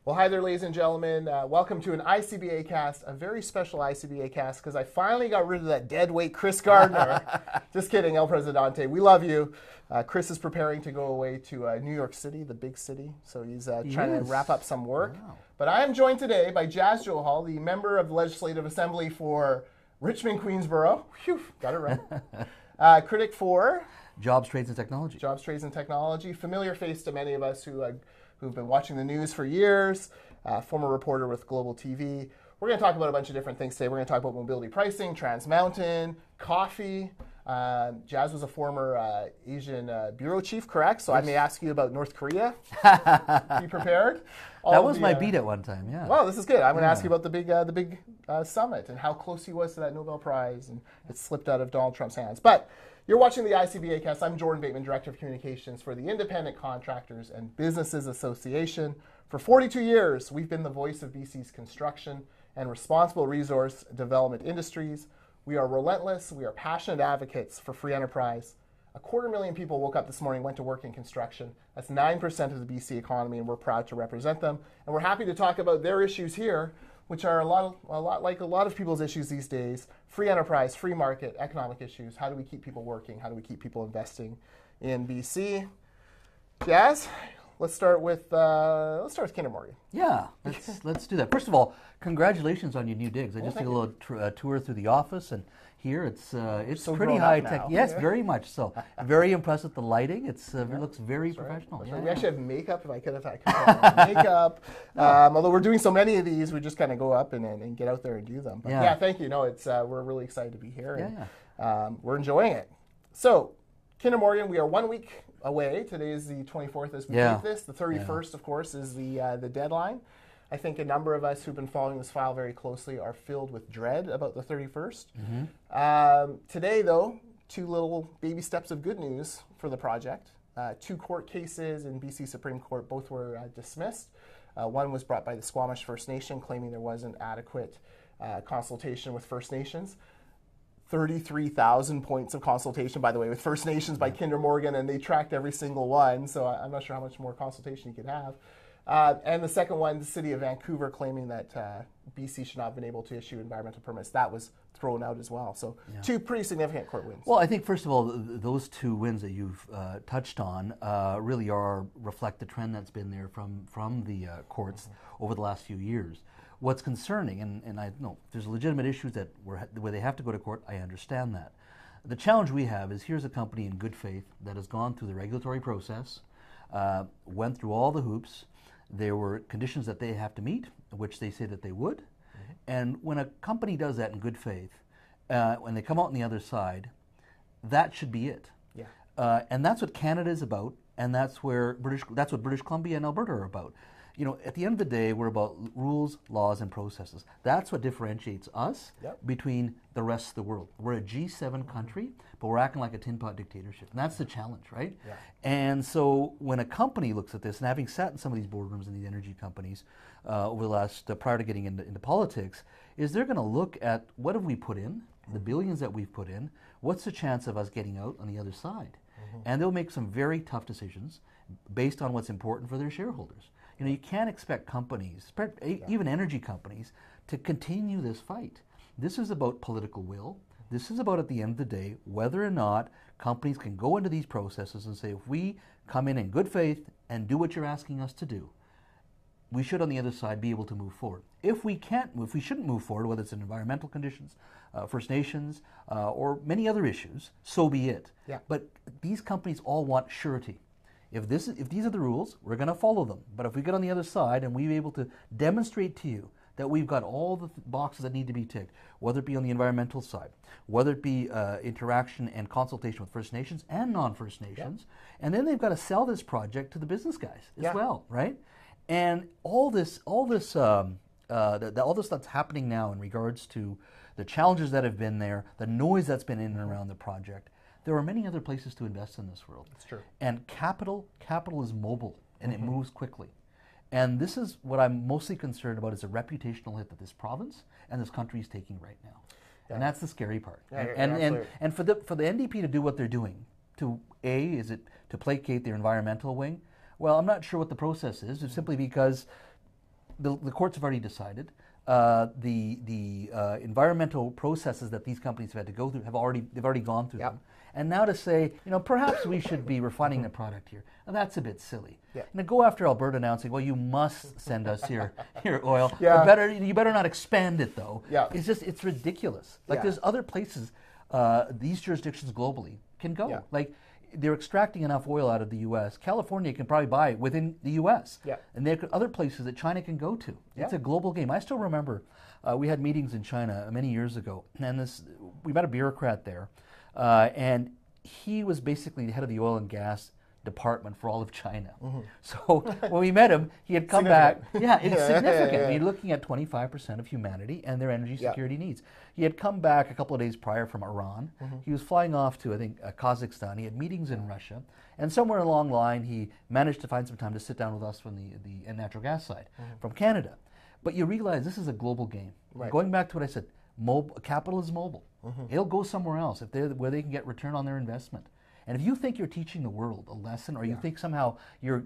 Well, hi there, ladies and gentlemen. Welcome to an ICBA cast, a very special ICBA cast, because I finally got rid of that dead weight Chris Gardner. Just kidding, El Presidente. We love you. Chris is preparing to go away to New York City, the big city, so he's trying to wrap up some work. Wow. But I am joined today by Jas Johal, the member of the Legislative Assembly for Richmond-Queensborough. Phew, got it right. Critic for Jobs, Trades, and Technology. Jobs, Trades, and Technology. Familiar face to many of us who've been watching the news for years. Former reporter with Global TV. We're going to talk about a bunch of different things today. We're going to talk about mobility pricing, Trans Mountain, coffee. Jas was a former Asian bureau chief, correct? So yes. I may ask you about North Korea. Be prepared. That was my beat at one time, yeah. Well, this is good. I'm going to ask you about the big summit and how close he was to that Nobel Prize, and it slipped out of Donald Trump's hands. But you're watching the ICBA cast. I'm Jordan Bateman, Director of Communications for the Independent Contractors and Businesses Association. For 42 years, we've been the voice of BC's construction and responsible resource development industries. We are relentless. We are passionate advocates for free enterprise. 250,000 people woke up this morning, went to work in construction. That's 9% of the BC economy, and we're proud to represent them. And we're happy to talk about their issues here, which are a lot like a lot of people's issues these days. Free enterprise, free market, economic issues. How do we keep people working? How do we keep people investing in BC? Jas, let's start with Kinder Morgan. Yeah, let's do that. First of all, congratulations on your new digs. I just did a little tour through the office, and here it's so pretty high tech. Yes, yeah. Very much so. Very impressed with the lighting. It looks very professional. Yeah. We actually have makeup. If I could have makeup. Although we're doing so many of these, we just kind of go up and get out there and do them. But yeah, thank you. No, it's we're really excited to be here, and we're enjoying it. So, Kinder Morgan, we are 1 week away. Today is the 24th as we take this. The 31st, of course, is the deadline. I think a number of us who've been following this file very closely are filled with dread about the 31st. Mm-hmm. Today, though, 2 little baby steps of good news for the project. 2 court cases in BC Supreme Court, both were dismissed. One was brought by the Squamish First Nation, claiming there wasn't adequate consultation with First Nations. 33,000 points of consultation, by the way, with First Nations by Kinder Morgan, and they tracked every single one, so I'm not sure how much more consultation you could have. And the second one, the City of Vancouver, claiming that BC should not have been able to issue environmental permits. That was thrown out as well. So 2 pretty significant court wins. Well, I think, first of all, those 2 wins that you've touched on really reflect the trend that's been there from the courts over the last few years. What's concerning, and I know there's legitimate issues where they have to go to court, I understand that. The challenge we have is here's a company in good faith that has gone through the regulatory process, went through all the hoops. There were conditions that they have to meet, which they say that they would. Mm-hmm. And when a company does that in good faith, when they come out on the other side, that should be it. Yeah. And that's what Canada is about, and that's what British Columbia and Alberta are about. You know, at the end of the day, we're about rules, laws, and processes. That's what differentiates us between the rest of the world. We're a G7 country, but we're acting like a tin pot dictatorship. And that's the challenge, right? Yeah. And so when a company looks at this, and having sat in some of these boardrooms in these energy companies over the last, prior to getting into politics, is they're going to look at what have we put in, the billions that we've put in, what's the chance of us getting out on the other side? Mm-hmm. And they'll make some very tough decisions based on what's important for their shareholders. You know, you can't expect companies, even energy companies, to continue this fight. This is about political will. This is about, at the end of the day, whether or not companies can go into these processes and say, if we come in good faith and do what you're asking us to do, we should, on the other side, be able to move forward. If we shouldn't move forward, whether it's in environmental conditions, First Nations, or many other issues, so be it. Yeah. But these companies all want surety. If these are the rules, we're going to follow them. But if we get on the other side and we're able to demonstrate to you that we've got all the boxes that need to be ticked, whether it be on the environmental side, whether it be interaction and consultation with First Nations and non-First Nations, and then they've got to sell this project to the business guys as well, right? And all this that's happening now in regards to the challenges that have been there, the noise that's been in and around the project. There are many other places to invest in this world. That's true. And capital is mobile, and it moves quickly. And this is what I'm mostly concerned about, is a reputational hit that this province and this country is taking right now. Yeah. And that's the scary part. Yeah, and for the NDP to do what they're doing, is it to placate their environmental wing? Well, I'm not sure what the process is. It's simply because the courts have already decided. The environmental processes that these companies have had to go through they've already gone through them. And now to say, perhaps we should be refining the product here. Now that's a bit silly. Yeah. And to go after Alberta now and say, well, you must send us your oil. Yeah. You better not expand it though. Yeah. It's ridiculous. Like there's other places these jurisdictions globally can go. Yeah. Like they're extracting enough oil out of the U.S. California can probably buy it within the U.S. Yeah. And there are other places that China can go to. It's a global game. I still remember we had meetings in China many years ago, and we met a bureaucrat there, and he was basically the head of the oil and gas department for all of China. Mm-hmm. So when we met him, he had come back. Yeah, it's significant. I mean, looking at 25% of humanity and their energy security needs. He had come back a couple of days prior from Iran. Mm-hmm. He was flying off to, I think, Kazakhstan. He had meetings in Russia. And somewhere along the line, he managed to find some time to sit down with us from the natural gas side, from Canada. But you realize this is a global game. Right. Going back to what I said, capital is mobile. Mm-hmm. It'll go somewhere else where they can get return on their investment. And if you think you're teaching the world a lesson, or you think somehow you're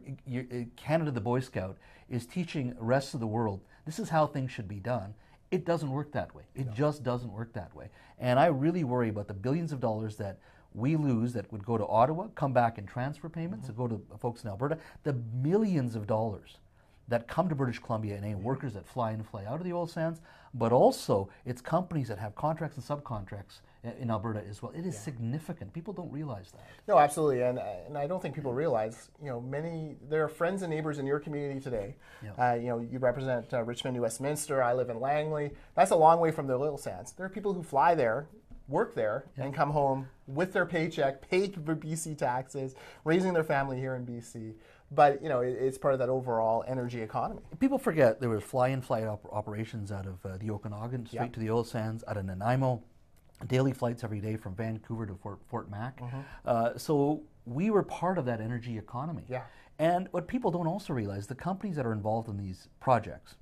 Canada the Boy Scout is teaching the rest of the world, this is how things should be done, it doesn't work that way. It just doesn't work that way. And I really worry about the billions of dollars that we lose that would go to Ottawa, come back in transfer payments, and go to folks in Alberta, the millions of dollars that come to British Columbia and workers that fly in and fly out of the oil sands, but also it's companies that have contracts and subcontracts in Alberta as well. It is significant. People don't realize that. No, absolutely, and I don't think people realize. There are friends and neighbors in your community today. Yeah. You represent Richmond, New Westminster. I live in Langley. That's a long way from the oil sands. There are people who fly there, work there, and come home with their paycheck, pay for BC taxes, raising their family here in BC. But it's part of that overall energy economy. People forget there was fly-in, fly-out operations out of the Okanagan straight to the oil sands, out of Nanaimo, daily flights every day from Vancouver to Fort Mac. Mm-hmm. So we were part of that energy economy. Yeah. And what people don't also realize, the companies that are involved in these projects,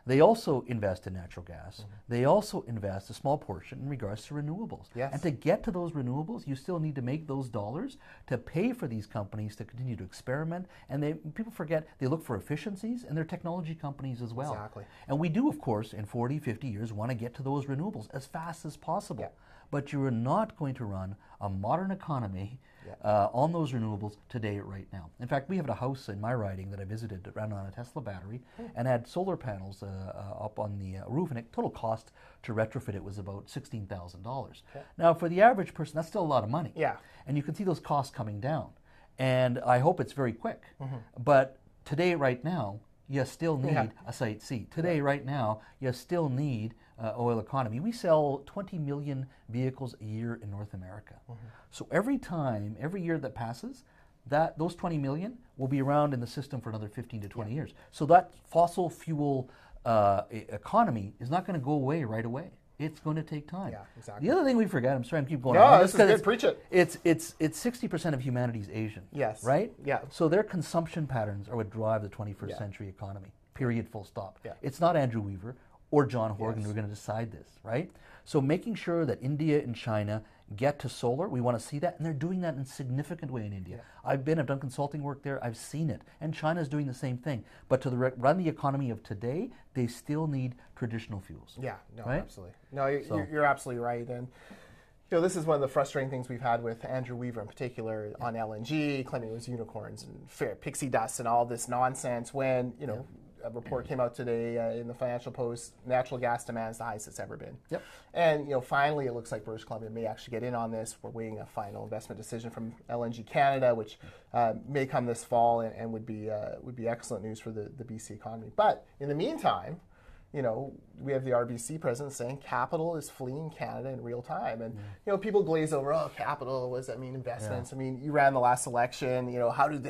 they also invest in natural gas. Mm-hmm. They also invest a small portion in regards to renewables. Yes. And to get to those renewables, you still need to make those dollars to pay for these companies to continue to experiment. And people forget, they look for efficiencies, and they're technology companies as well. Exactly. And we do, of course, in 40, 50 years, want to get to those renewables as fast as possible. Yeah. But you are not going to run a modern economy on those renewables today, right now. In fact, we have a house in my riding that I visited that ran on a Tesla battery and had solar panels up on the roof, and the total cost to retrofit it was about $16,000. Okay. Now, for the average person, that's still a lot of money. Yeah. And you can see those costs coming down. And I hope it's very quick. Mm-hmm. But today, right now, you still need a Site C. Today, right now, you still need oil economy. We sell 20 million vehicles a year in North America. Mm-hmm. So every year that passes, those 20 million will be around in the system for another 15 to 20 years. So that fossil fuel economy is not going to go away right away. It's going to take time. Yeah, exactly. The other thing we forget, I'm sorry, I keep going on. No, this is good. Preach it. It's 60% of humanity is Asian. Yes. Right? Yeah. So their consumption patterns are what drive the 21st century economy. Period. Full stop. Yeah. It's not Andrew Weaver or John Horgan who are going to decide this, right? So making sure that India and China get to solar, we want to see that, and they're doing that in a significant way in India. Yeah. I've done consulting work there, I've seen it, and China's doing the same thing. But to run the economy of today, they still need traditional fuels. Yeah, no, right? Absolutely. No, you're absolutely right. And this is one of the frustrating things we've had with Andrew Weaver in particular on LNG, claiming it was unicorns and pixie dust and all this nonsense when, a report came out today in the Financial Post, natural gas demand is the highest it's ever been. Yep. And finally it looks like British Columbia may actually get in on this. We're waiting a final investment decision from LNG Canada, which may come this fall and would be excellent news for the BC economy. But in the meantime, we have the RBC president saying capital is fleeing Canada in real time. And, people glaze over, capital, what does that mean, investments? Yeah. I mean, you ran the last election, how does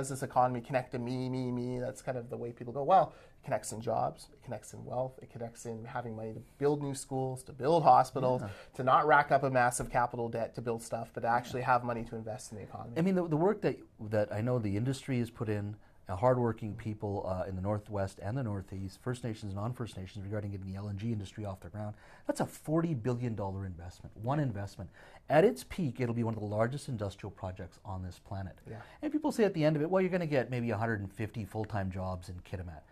this economy connect to me? That's kind of the way people go. Well, it connects in jobs, it connects in wealth, it connects in having money to build new schools, to build hospitals, to not rack up a massive capital debt to build stuff, but to actually have money to invest in the economy. I mean, the work that I know the industry has put in, hardworking people in the Northwest and the Northeast, First Nations and non-First Nations, regarding getting the LNG industry off the ground. That's a $40 billion investment, one investment. At its peak, it'll be one of the largest industrial projects on this planet. Yeah. And people say at the end of it, well, you're going to get maybe 150 full-time jobs in Kitimat.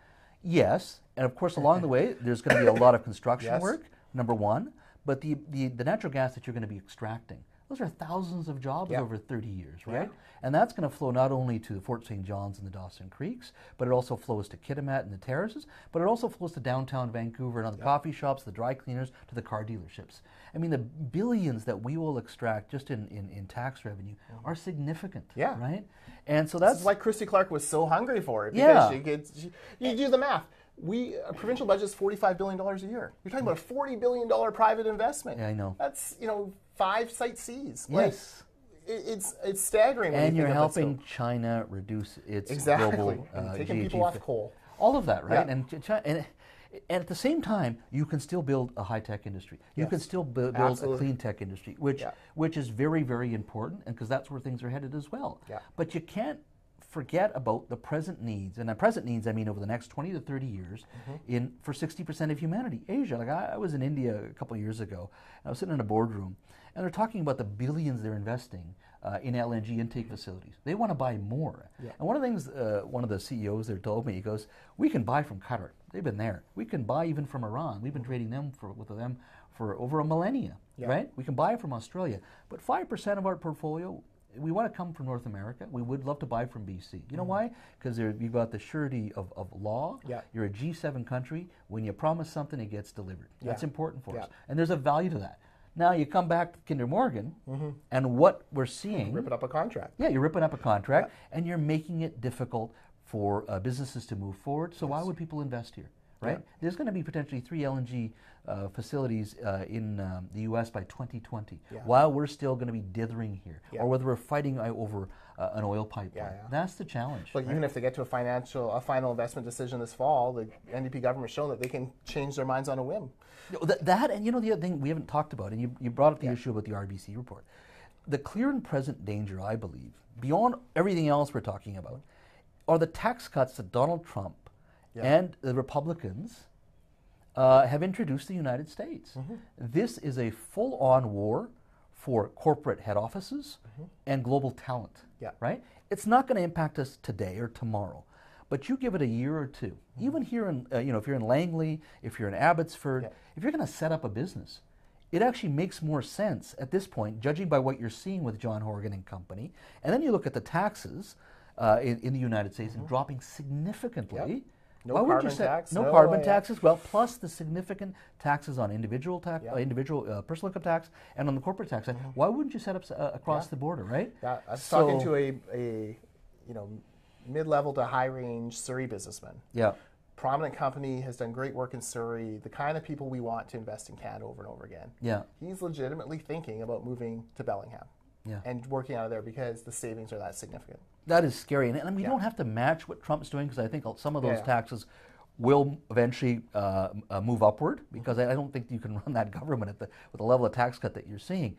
Yes, and of course along the way there's going to be a lot of construction Yes. work, number one, but the natural gas that you're going to be extracting, those are thousands of jobs Yeah. over 30 years, right? Yeah. And that's going to flow not only to Fort St. John's and the Dawson Creeks, but it also flows to Kitimat and the terraces, but it also flows to downtown Vancouver and all the coffee shops, the dry cleaners, to the car dealerships. I mean, the billions that we will extract just in tax revenue are significant, Yeah. right? And so that's This is why Christy Clark was so hungry for it. Yeah. Because you do the math. A provincial budget is $45 billion a year. You're talking about a $40 billion private investment. Yeah, I know. That's 5 Site Cs. Yes. It's staggering. When And you you're think of helping China reduce its exactly. global And taking GHG people off coal. All of that, right? Yeah. And at the same time, you can still build a high-tech industry. You Yes. can still build Absolutely. a clean tech industry, which is very, very important, and because that's where things are headed as well. Yeah. But you can't forget about the present needs, and by present needs I mean over the next 20 to 30 years for 60% of humanity. Asia, like I was in India a couple of years ago, and I was sitting in a boardroom, and they're talking about the billions they're investing in LNG intake facilities. They want to buy more. Yeah. And one of the things one of the CEOs there told me, he goes, we can buy from Qatar. They've been there. We can buy even from Iran. We've been trading with them for over a millennia, right? We can buy from Australia. But 5% of our portfolio, we want to come from North America. We would love to buy from BC. You know why? Because you've got the surety of law. Yeah. You're a G7 country. When you promise something, it gets delivered. That's important for us. Yeah. And there's a value to that. Now you come back to Kinder Morgan, and what we're seeing... Ripping up a contract. Yeah, you're ripping up a contract, and you're making it difficult for businesses to move forward. So why would people invest here, right? Yeah. There's going to be potentially 3 LNG facilities in the U.S. by 2020, while we're still going to be dithering here, or whether we're fighting over an oil pipeline. That's the challenge. But even if they get to a final investment decision this fall, the NDP government has shown that they can change their minds on a whim. That and the other thing we haven't talked about, and you brought up the issue about the RBC report. The clear and present danger, I believe, beyond everything else we're talking about, are the tax cuts that Donald Trump and the Republicans have introduced to the United States. This is a full-on war for corporate head offices and global talent, right? It's not going to impact us today or tomorrow, but you give it a year or two. Even here in, if you're in Langley, if you're in Abbotsford, if you're going to set up a business, it actually makes more sense at this point, judging by what you're seeing with John Horgan and company. And then you look at the taxes in the United States and dropping significantly. No carbon tax. No carbon taxes. Well, plus the significant taxes on individual personal income tax and on the corporate tax side. Why wouldn't you set up across the border, right? Yeah, I was talking to a mid-level to high-range Surrey businessman. Yeah. Prominent company, has done great work in Surrey, the kind of people we want to invest in Canada over and over again. Yeah. He's legitimately thinking about moving to Bellingham and working out of there because the savings are that significant. That is scary. And we don't have to match what Trump's doing because I think some of those taxes will eventually move upward because I don't think you can run that government with the level of tax cut that you're seeing.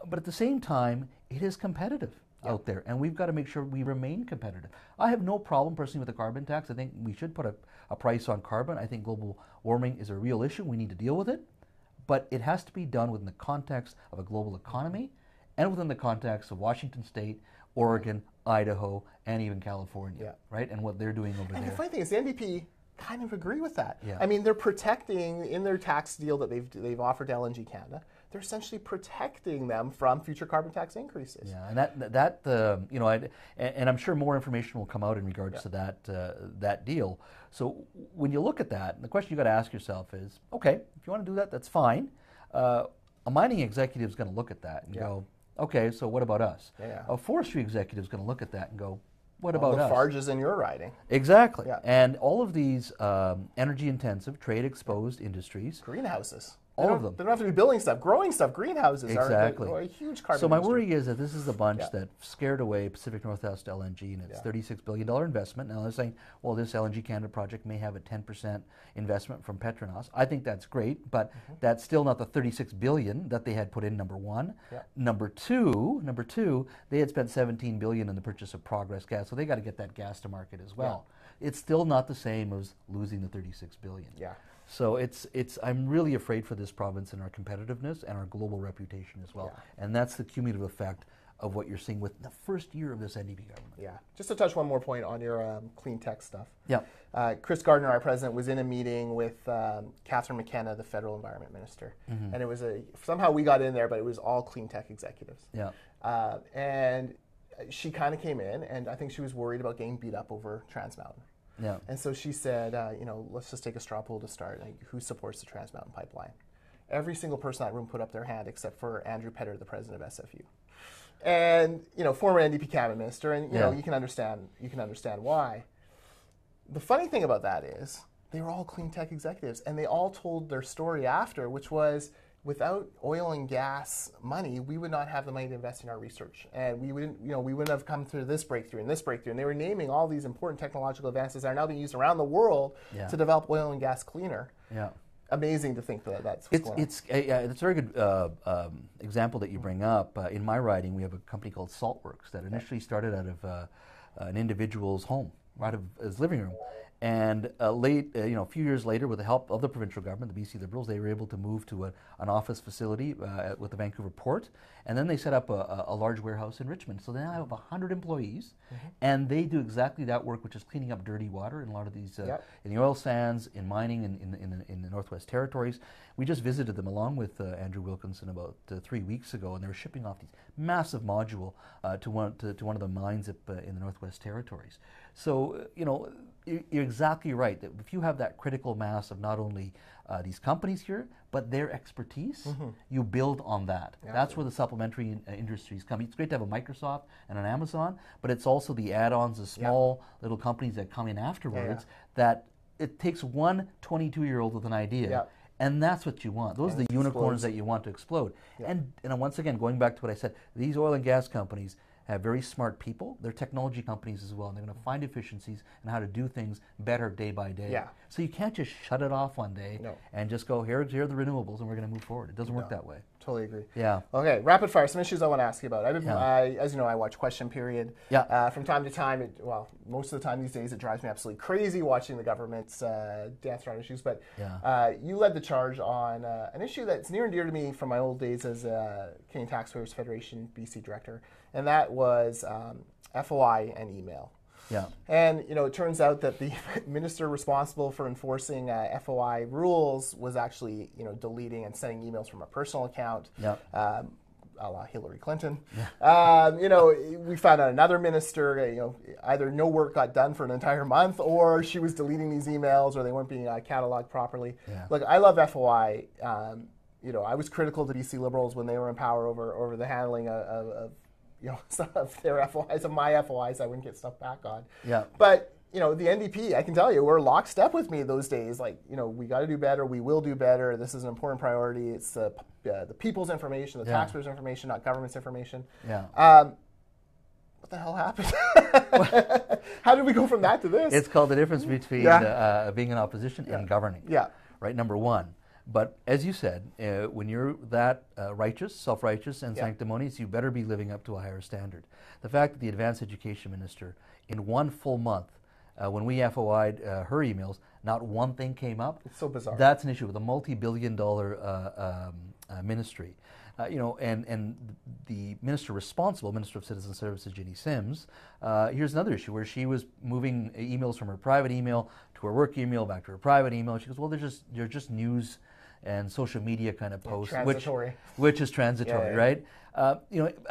But at the same time, it is competitive out there, and we've got to make sure we remain competitive. I have no problem personally with the carbon tax. I think we should put a price on carbon. I think global warming is a real issue. We need to deal with it, but it has to be done within the context of a global economy and within the context of Washington State, Oregon, Idaho, and even California, right? And what they're doing over there. And the funny thing is, the NDP kind of agree with that. I mean, they're protecting in their tax deal that they've offered to LNG Canada. They're essentially protecting them from future carbon tax increases. Yeah, and and I'm sure more information will come out in regards to that deal. So when you look at that, the question you got to ask yourself is, okay, if you want to do that, that's fine. A mining executive is going to look at that and go, okay, so what about us? A forestry executive is going to look at that and go, what about us? The Farges in your riding. Exactly. And all of these energy-intensive, trade-exposed industries. Greenhouses. All of them. They don't have to be building stuff. Growing stuff. Greenhouses are a huge carbon So my industry. worry is that this is the bunch that scared away Pacific Northwest LNG and its $36 billion investment. Now they're saying, well, this LNG Canada project may have a 10% investment from Petronas. I think that's great, but that's still not the $36 billion that they had put in, number one. Number two, they had spent $17 billion in the purchase of Progress Gas, so they got to get that gas to market as well. It's still not the same as losing the $36 billion. So I'm really afraid for this province and our competitiveness and our global reputation as well. And that's the cumulative effect of what you're seeing with the first year of this NDP government. Yeah. Just to touch one more point on your clean tech stuff. Yeah. Chris Gardner, our president, was in a meeting with Catherine McKenna, the federal environment minister. And it was somehow we got in there, but it was all clean tech executives. Yeah. And she kind of came in, and I think she was worried about getting beat up over Trans Mountain. Yeah. And so she said, let's just take a straw poll to start. Like, who supports the Trans Mountain pipeline? Every single person in that room put up their hand except for Andrew Petter, the president of SFU. And, former NDP cabinet minister, and, you can understand why. The funny thing about that is they were all clean tech executives, and they all told their story after, which was, without oil and gas money, we would not have the money to invest in our research, and we wouldn't have come through this breakthrough and this breakthrough. And they were naming all these important technological advances that are now being used around the world to develop oil and gas cleaner. Yeah, amazing to think that's what's going on. It's a very good example that you bring up. In my riding, we have a company called Saltworks that initially started out of an individual's home, out of his living room. And a few years later, with the help of the provincial government, the BC Liberals, they were able to move to an office facility with the Vancouver Port, and then they set up a large warehouse in Richmond. So they now have 100 employees, and they do exactly that work, which is cleaning up dirty water in a lot of these, in the oil sands, in mining, in the Northwest Territories. We just visited them along with Andrew Wilkinson about 3 weeks ago, and they were shipping off these massive module to one of the mines up in the Northwest Territories. So, you're exactly right that if you have that critical mass of not only these companies here, but their expertise, you build on that. Yeah, that's where the supplementary industries come. It's great to have a Microsoft and an Amazon, but it's also the add-ons, the small little companies that come in afterwards that it takes one 22-year-old with an idea. And that's what you want. Those are the unicorns that you want to explode. And once again, going back to what I said, these oil and gas companies have very smart people. They're technology companies as well, and they're going to find efficiencies and how to do things better day by day. Yeah. So you can't just shut it off one day and just go, here are the renewables, and we're going to move forward. It doesn't work that way. Totally agree. Yeah. Okay, rapid fire. Some issues I want to ask you about. As you know, I watch Question Period. Yeah. From time to time, most of the time these days, it drives me absolutely crazy watching the government's dance around issues. But you led the charge on an issue that's near and dear to me from my old days as Canadian Taxpayers Federation BC director, and that was FOI and email. Yeah. And, it turns out that the minister responsible for enforcing FOI rules was actually, deleting and sending emails from a personal account, a la Hillary Clinton. Yeah. We found out another minister, either no work got done for an entire month, or she was deleting these emails, or they weren't being cataloged properly. Yeah. Look, I love FOI. I was critical to BC Liberals when they were in power over the handling of some of their FOIs, of my FOIs, I wouldn't get stuff back on. Yeah. But, the NDP, I can tell you, we're lockstep with me those days. Like, we got to do better. We will do better. This is an important priority. It's the people's information, the taxpayers' information, not government's information. Yeah. What the hell happened? How did we go from that to this? It's called the difference between being in opposition and governing. Yeah. Right, number one. But as you said, when you're that righteous, self-righteous, and sanctimonious, you better be living up to a higher standard. The fact that the advanced education minister, in one full month, when we FOI'd her emails, not one thing came up. It's so bizarre. That's an issue with a multi-billion-dollar ministry. And the minister responsible, Minister of Citizen Services, Ginny Sims, here's another issue where she was moving emails from her private email to her work email, back to her private email. She goes, well, they're just news and social media kind of posts, which is transitory, right?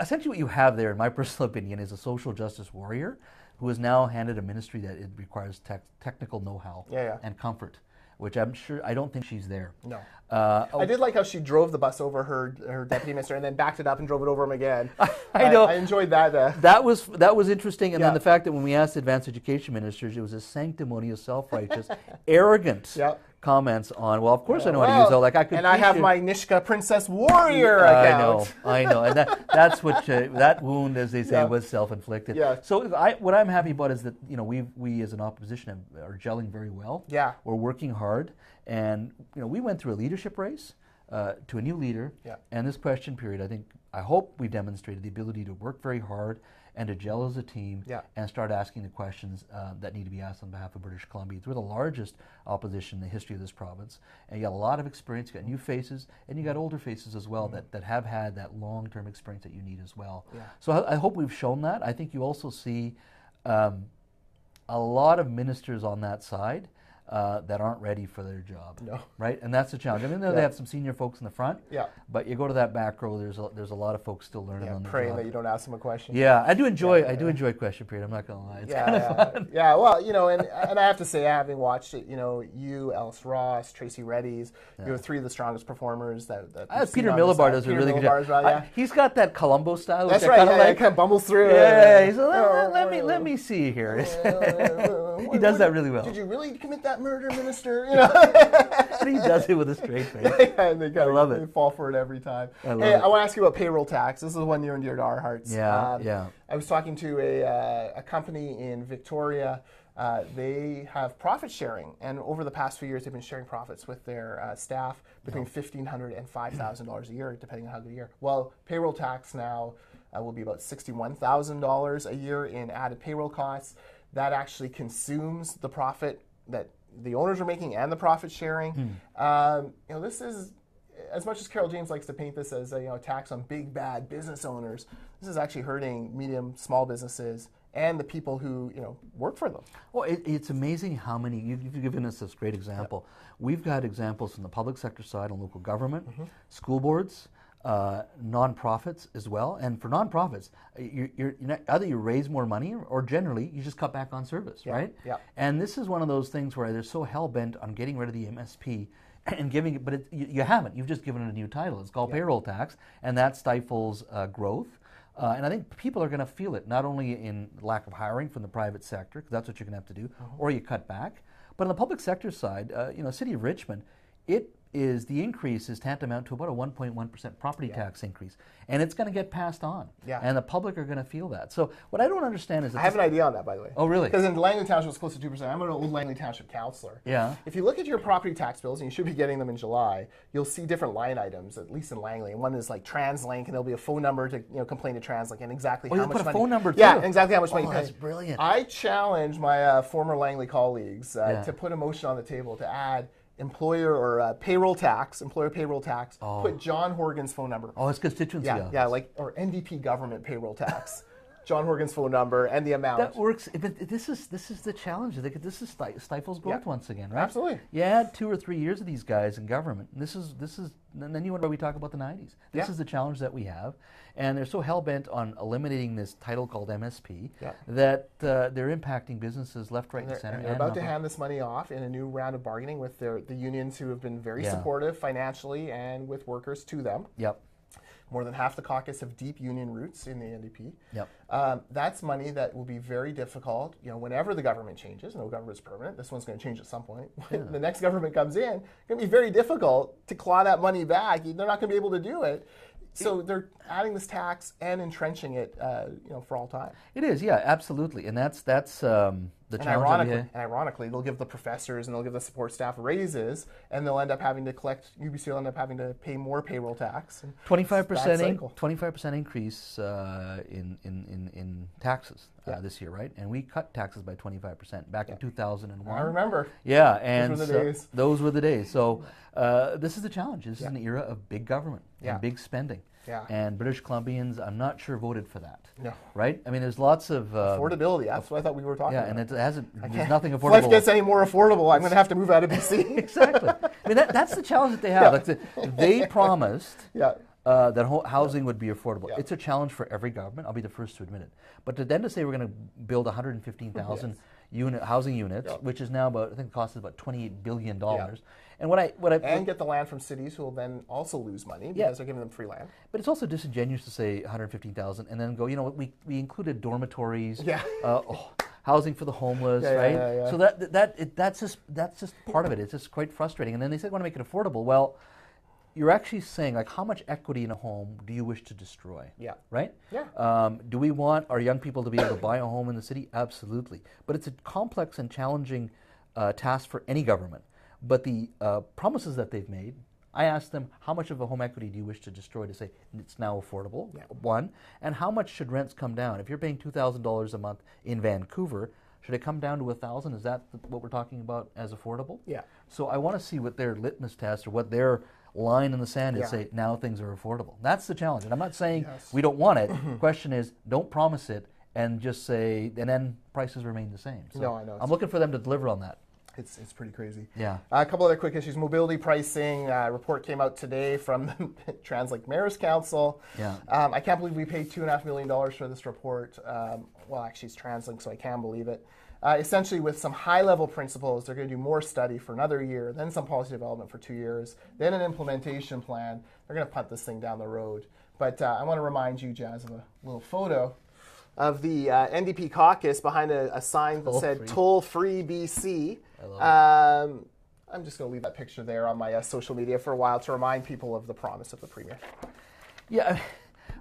Essentially what you have there, in my personal opinion, is a social justice warrior who is now handed a ministry that it requires technical know-how and comfort, which I don't think she's there. No. I did like how she drove the bus over her deputy minister and then backed it up and drove it over him again. I know. I enjoyed that. That was interesting. And then the fact that when we asked the advanced education ministers, it was a sanctimonious, self-righteous, arrogant comments on, well, of course I know how to use all that. I have my Nishka Princess Warrior account. I know. And that's what, that wound, as they say, was self-inflicted. Yeah. So what I'm happy about is that, we as an opposition are gelling very well. Yeah. We're working hard. And, we went through a leadership race to a new leader. Yeah. And this question period, I hope we demonstrated the ability to work very hard and to gel as a team and start asking the questions that need to be asked on behalf of British Columbians. We're the largest opposition in the history of this province, and you got a lot of experience, you got new faces, and you got older faces as well that have had that long-term experience that you need as well. So I hope we've shown that. I think you also see a lot of ministers on that side that aren't ready for their job, right? And that's the challenge. I mean, they have some senior folks in the front, but you go to that back row. There's a lot of folks still learning on the praying job. that you don't ask them a question. I do enjoy question period. I'm not gonna lie, it's kind of fun. Well, and I have to say, having watched it, you, Alice Ross, Tracy Reddy's, three of the strongest performers that Peter Millibard does a really good job. Well, he's got that Columbo style. That's right. Kind of bumbles through. He's like, let me see here. He does that really well. Did you really commit that murder, minister? And he does it with a straight face. And they love it. They fall for it every time. I want to ask you about payroll tax. This is one near and dear to our hearts. I was talking to a company in Victoria. They have profit sharing, and over the past few years, they've been sharing profits with their staff between $1,500 and $5,000 a year, depending on how good a year. Well, payroll tax now will be about $61,000 a year in added payroll costs. That actually consumes the profit that the owners are making and the profit sharing. This is, as much as Carol James likes to paint this as a tax on big bad business owners, this is actually hurting medium, small businesses and the people who work for them. Well, it's amazing how many you've given us this great example. We've got examples from the public sector side on local government, school boards, nonprofits as well. And for nonprofits, either you raise more money or generally you just cut back on service, right? And this is one of those things where they're so hell-bent on getting rid of the MSP and giving it, but you haven't. You've just given it a new title. It's called payroll tax, and that stifles growth. And I think people are going to feel it, not only in lack of hiring from the private sector, because that's what you're going to have to do, or you cut back, but on the public sector side, City of Richmond, the increase is tantamount to about a 1.1% property tax increase, and it's going to get passed on, and the public are going to feel that. So what I don't understand is that I have an idea on that, by the way. Oh, really? Because in Langley Township, it's close to 2%. I'm an old Langley Township councillor. If you look at your property tax bills, and you should be getting them in July, you'll see different line items, at least in Langley. And one is like TransLink, and there'll be a phone number to complain to TransLink, and exactly how much money. Put a phone number too. Yeah, exactly how much money you pay. That's brilliant. I challenge my former Langley colleagues to put a motion on the table to add employer or payroll tax, put John Horgan's phone number. Oh, his constituency. Or NDP government payroll tax. John Horgan's phone number and the amount. That works, but this is the challenge. This is stifles growth once again, right? Absolutely. You had 2 or 3 years of these guys in government. And this is, and then you wonder why we talk about the 90s. This is the challenge that we have, and they're so hell bent on eliminating this title called MSP that they're impacting businesses left, right, and center. And they're about to hand this money off in a new round of bargaining with the unions who have been very supportive financially and with workers to them. More than half the caucus have deep union roots in the NDP. That's money that will be very difficult, whenever the government changes. No government is permanent. This one's going to change at some point. When the next government comes in, it's going to be very difficult to claw that money back. They're not going to be able to do it. So they're adding this tax and entrenching it, for all time. It is, absolutely, and that's the challenge. And ironically, they'll give the professors and they'll give the support staff raises, and they'll end up having to UBC will end up having to pay more payroll tax. 25% increase in taxes this year, right? And we cut taxes by 25% back in 2001. I remember. Yeah, and those were the days. Those were the days. So this is the challenge. This is an era of big government and big spending. And British Columbians, I'm not sure, voted for that. No. Right? I mean, there's lots of... affordability. That's what I thought we were talking about. Yeah, and there's nothing affordable. If life gets any more affordable, I'm going to have to move out of BC. Exactly. I mean, that's the challenge that they have. Like they promised that housing would be affordable. It's a challenge for every government. I'll be the first to admit it. But then to say we're going to build 115,000 housing units, which is now about, I think the cost is about $28 billion. And get the land from cities who will then also lose money because they're giving them free land. But it's also disingenuous to say 115,000 and then go, we included dormitories, housing for the homeless, right? So that's just part of it. It's just quite frustrating. And then they said, want to make it affordable. Well, you're actually saying, like, how much equity in a home do you wish to destroy? Right? Do we want our young people to be able to buy a home in the city? Absolutely. But it's a complex and challenging task for any government. But the promises that they've made, I ask them, how much of a home equity do you wish to destroy to say it's now affordable, one, and how much should rents come down? If you're paying $2,000 a month in Vancouver, should it come down to $1,000? Is that what we're talking about as affordable? Yeah. So I want to see what their litmus test or what their line in the sand is, say, now things are affordable. That's the challenge. And I'm not saying we don't want it. The question is, don't promise it and just say, and then prices remain the same. So no, I know. I'm looking for them to deliver on that. It's pretty crazy. Yeah. A couple other quick issues. Mobility pricing report came out today from the TransLink Mayor's Council. Yeah. I can't believe we paid $2.5 million for this report. Well, actually, it's TransLink, so I can believe it. Essentially, with some high-level principles, they're going to do more study for another year, then some policy development for 2 years, then an implementation plan. They're going to punt this thing down the road. But I want to remind you, Jas, of a little photo of the NDP caucus behind a sign that said "Toll-free BC." I'm just going to leave that picture there on my social media for a while to remind people of the promise of the Premier. Yeah,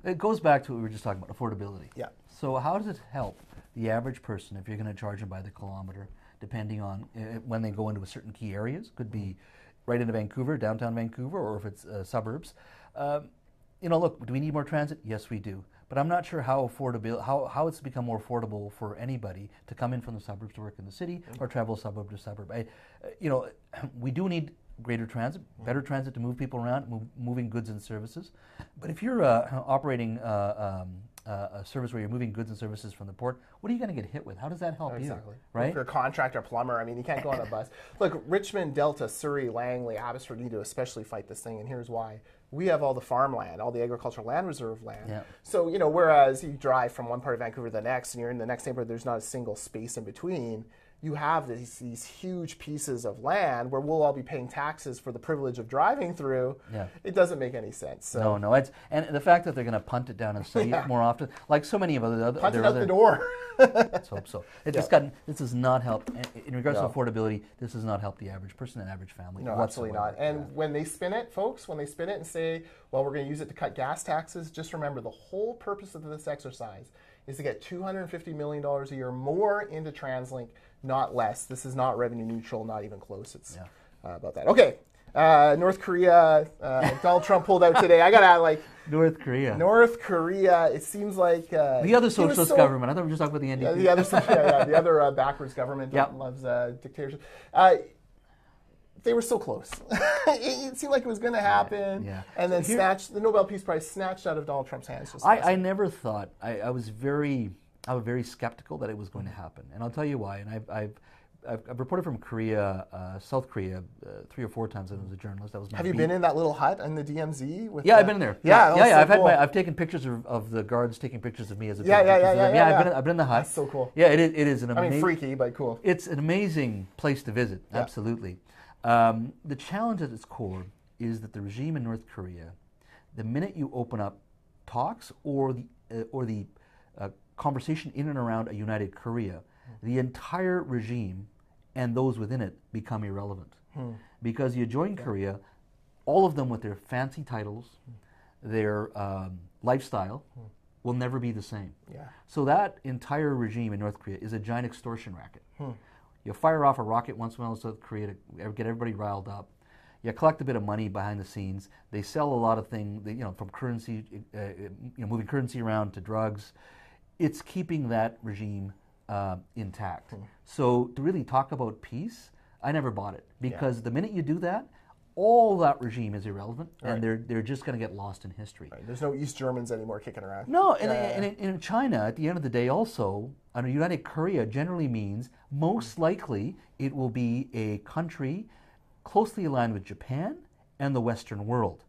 it goes back to what we were just talking about, affordability. Yeah. So how does it help the average person if you're going to charge them by the kilometer, depending on when they go into certain key areas? Could be right into Vancouver, downtown Vancouver, or if it's suburbs. Look, do we need more transit? Yes, we do. But I'm not sure how it's become more affordable for anybody to come in from the suburbs to work in the city or travel suburb to suburb. We do need greater transit, better transit to move people around, moving goods and services. But if you're operating a service where you're moving goods and services from the port, what are you going to get hit with? How does that help you? Right? If you're a contractor, plumber, you can't go on a bus. Look, Richmond, Delta, Surrey, Langley, Abbotsford need to especially fight this thing, and here's why. We have all the farmland, all the agricultural land reserve land. Yeah. So, whereas you drive from one part of Vancouver to the next, and you're in the next neighborhood, there's not a single space in between. You have these huge pieces of land where we'll all be paying taxes for the privilege of driving through. Yeah. It doesn't make any sense. So. No. And the fact that they're going to punt it down and study it more often, like so many of other... Punt it out the door. Let's hope so. This does not help. In regards to affordability, this does not help the average person and average family. No, absolutely not. And when they spin it, folks, and say, well, we're going to use it to cut gas taxes, just remember the whole purpose of this exercise is to get $250 million a year more into TransLink, not less. This is not revenue neutral, not even close. It's about that. Okay, North Korea, Donald Trump pulled out today. I got to North Korea. North Korea, it seems like... the other socialist government. I thought we were just talking about the NDP. The other backwards government that loves dictatorship. They were so close. It seemed like it was going to happen, and then the Nobel Peace Prize snatched out of Donald Trump's hands. I never thought. I was very skeptical that it was going to happen, and I'll tell you why. And I've reported from Korea, South Korea, 3 or 4 times. I was a journalist. That was my Have you been in that little hut in the DMZ? I've been there. Yeah. I've taken pictures of the guards taking pictures of me as a I've been in the hut. That's so cool. Yeah, it is an amazing. Freaky but cool. It's an amazing place to visit. Yeah. Absolutely. The challenge at its core is that the regime in North Korea, the minute you open up talks or the conversation in and around a united Korea, the entire regime and those within it become irrelevant. Because you join Korea, all of them with their fancy titles, their lifestyle, will never be the same. Yeah. So that entire regime in North Korea is a giant extortion racket. You fire off a rocket once in a while in South Korea to get everybody riled up. You collect a bit of money behind the scenes. They sell a lot of things, from currency, moving currency around to drugs. It's keeping that regime intact. So to really talk about peace, I never bought it, because the minute you do that, all that regime is irrelevant, and they're just going to get lost in history. Right. There's no East Germans anymore kicking around. No, and in China, at the end of the day also, a united Korea generally means most likely it will be a country closely aligned with Japan and the Western world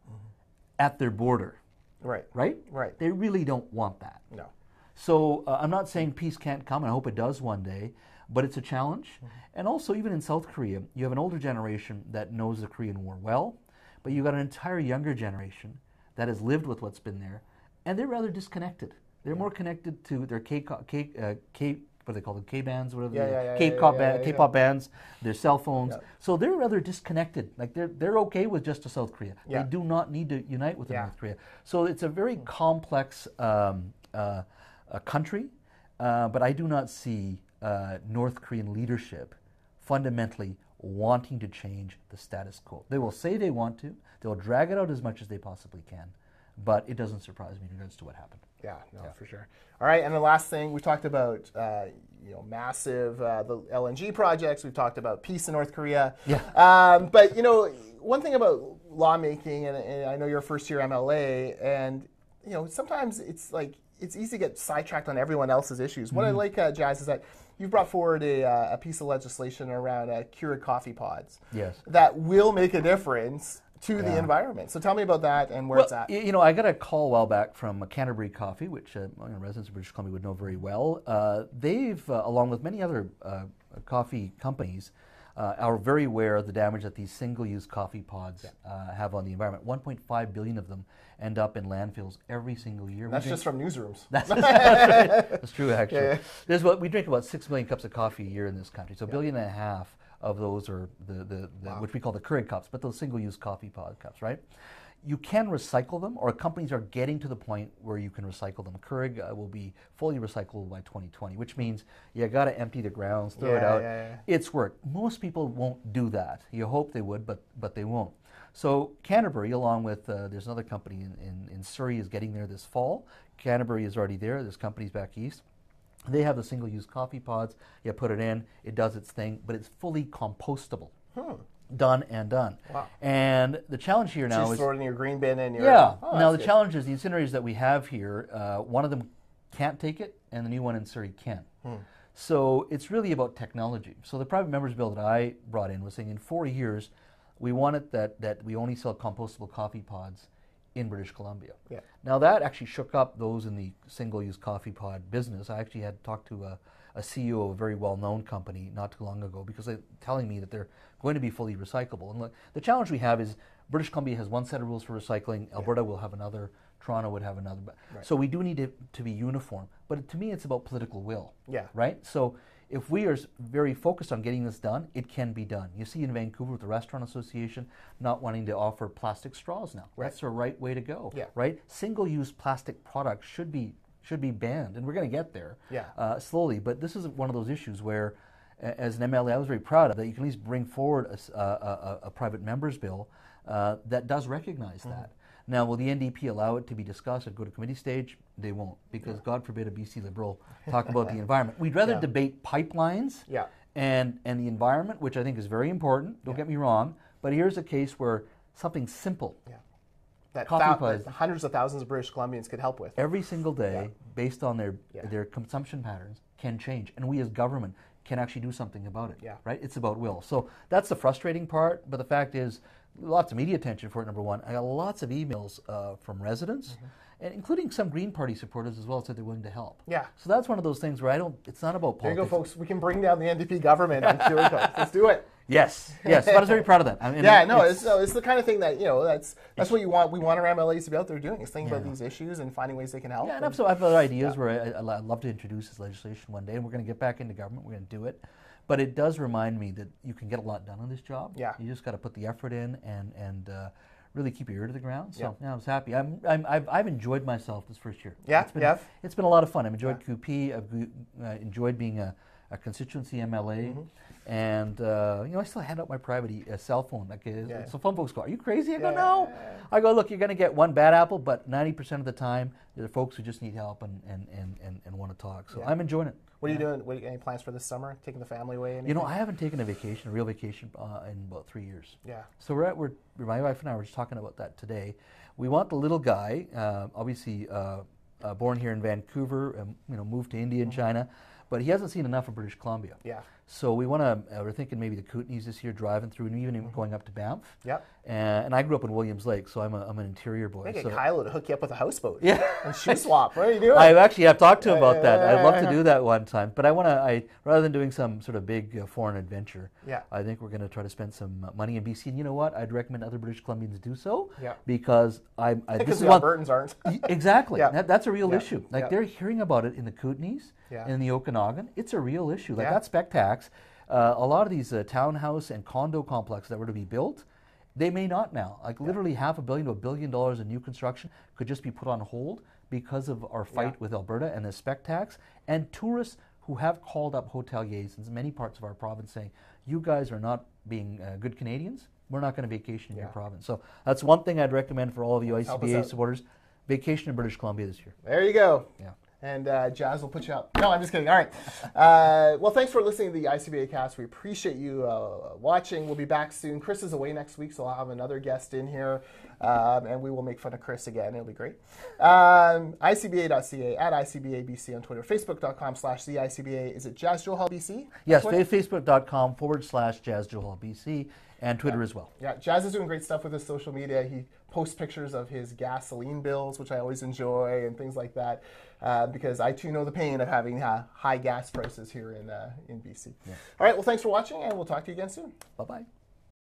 at their border. Right? They really don't want that. No. So I'm not saying peace can't come, and I hope it does one day, but it's a challenge. And also, even in South Korea, you have an older generation that knows the Korean War well, but you've got an entire younger generation that has lived with what's been there, and they're rather disconnected. They're more connected to their what do they call them? K-bands, whatever. K-pop bands, their cell phones. Yeah. So they're rather disconnected. Like they're okay with just a South Korea. Yeah. They do not need to unite with North Korea. So it's a very complex country, but I do not see North Korean leadership fundamentally wanting to change the status quo. They will say they want to. They'll drag it out as much as they possibly can. But it doesn't surprise me in regards to what happened. Yeah, for sure. All right, and the last thing, we talked about massive the LNG projects. We've talked about peace in North Korea. Yeah. But one thing about lawmaking, and I know you're a first-year MLA, and sometimes it's easy to get sidetracked on everyone else's issues. What I like, Jas, is that you've brought forward a piece of legislation around Keurig coffee pods. Yes. That will make a difference to the environment. So tell me about that and where it's at. I got a call a while back from Canterbury Coffee, which residents of British Columbia would know very well. They've, along with many other coffee companies, are very aware of the damage that these single-use coffee pods have on the environment. 1.5 billion of them end up in landfills every single year. That's just from newsrooms. That's true, actually. We drink about 6 million cups of coffee a year in this country, so 1.5 billion of those are the which we call the Keurig cups, but those single-use coffee pod cups, right? You can recycle them, or companies are getting to the point where you can recycle them. Keurig will be fully recyclable by 2020, which means you got to empty the grounds, throw it out. It's work. Most people won't do that. You hope they would, but they won't. So Canterbury, along with there's another company in Surrey, is getting there this fall. Canterbury is already there. There's companies back east. They have the single-use coffee pods. You put it in, it does its thing, but it's fully compostable. Done and done. Wow. And the challenge here now is... throw it in your green bin and your... Now the challenge is the incinerators that we have here, one of them can't take it, and the new one in Surrey can. So it's really about technology. So the private members bill that I brought in was saying in 4 years, we want it that we only sell compostable coffee pods in British Columbia. Now that actually shook up those in the single-use coffee pod business. I actually had talked to a CEO of a very well-known company not too long ago because they're telling me that they're going to be fully recyclable. And look, the challenge we have is British Columbia has one set of rules for recycling, Alberta will have another, Toronto would have another. So we do need it to be uniform. But to me, it's about political will, right? So if we are very focused on getting this done, it can be done. You see in Vancouver with the Restaurant Association not wanting to offer plastic straws now. That's the right way to go, right? Single-use plastic products should be banned, and we're going to get there slowly. But this is one of those issues where, as an MLA, I was very proud of that. You can at least bring forward a private member's bill that does recognize that. Now, will the NDP allow it to be discussed and go to committee stage? They won't, because God forbid a BC Liberal talk about the environment. We'd rather debate pipelines and the environment, which I think is very important, don't get me wrong, but here's a case where something simple, that hundreds of thousands of British Columbians could help with. Every single day, based on their consumption patterns, can change. And we as government can actually do something about it, right? It's about will. So that's the frustrating part, but the fact is, lots of media attention for it, number one. I got lots of emails from residents, and including some Green Party supporters as well, said they're willing to help. So that's one of those things where it's not about politics. There you go, folks. We can bring down the NDP government on Keurig codes. Let's do it. Yes. But I was very proud of that. I mean, it's the kind of thing that, that's what you want. We want our MLAs to be out there doing, is thinking about these issues and finding ways they can help. And I have other ideas where I'd love to introduce this legislation one day, and we're going to get back into government. We're going to do it. But it does remind me that you can get a lot done on this job. You just got to put the effort in and really keep your ear to the ground. So I was happy. I've enjoyed myself this first year. It's been a lot of fun. I've enjoyed QP. I've enjoyed being a constituency MLA. And I still hand out my private cell phone. So some folks go, "Are you crazy?" I go, "No." I go, "Look, you're going to get one bad apple, but 90% of the time, there are folks who just need help and want to talk." So I'm enjoying it. What are you doing? Any plans for this summer? Taking the family away? Anything? I haven't taken a real vacation, in about 3 years. So my wife and I were just talking about that today. We want the little guy, obviously born here in Vancouver, moved to India and China, but he hasn't seen enough of British Columbia. So we want to, we're thinking maybe the Kootenays this year, driving through, and even going up to Banff. And I grew up in Williams Lake, so I'm an interior boy. Get Kylo to hook you up with a houseboat. And shoe swap. What are you doing? I've talked to him about that. I'd love to do that one time. But rather than doing some sort of big foreign adventure, I think we're going to try to spend some money in BC. And you know what? I'd recommend other British Columbians do so. Because because the Albertans aren't. Exactly. That's a real issue. They're hearing about it in the Kootenays, in the Okanagan. It's a real issue. That spec tax. A lot of these townhouse and condo complexes that were to be built, they may not now. Literally $500 million to $1 billion in new construction could just be put on hold because of our fight with Alberta and the spec tax. And tourists who have called up hoteliers in many parts of our province saying, you guys are not being good Canadians, we're not going to vacation in your province. So that's one thing I'd recommend for all of you ICBA supporters. Vacation in British Columbia this year. There you go. Yeah. And Jas will put you up. No, I'm just kidding. All right. Well, thanks for listening to the ICBA Cast. We appreciate you watching. We'll be back soon. Chris is away next week, so I'll have another guest in here, and we will make fun of Chris again. It'll be great. ICBA.ca, at ICBABC on Twitter, Facebook.com/TheICBA. Is it Jas Johal BC? Yes, Facebook.com/Jas Johal BC. And Twitter as well. Yeah, Jas is doing great stuff with his social media. He posts pictures of his gasoline bills, which I always enjoy, and things like that, because I too know the pain of having high gas prices here in BC. Yeah. All right, well, thanks for watching, and we'll talk to you again soon. Bye-bye.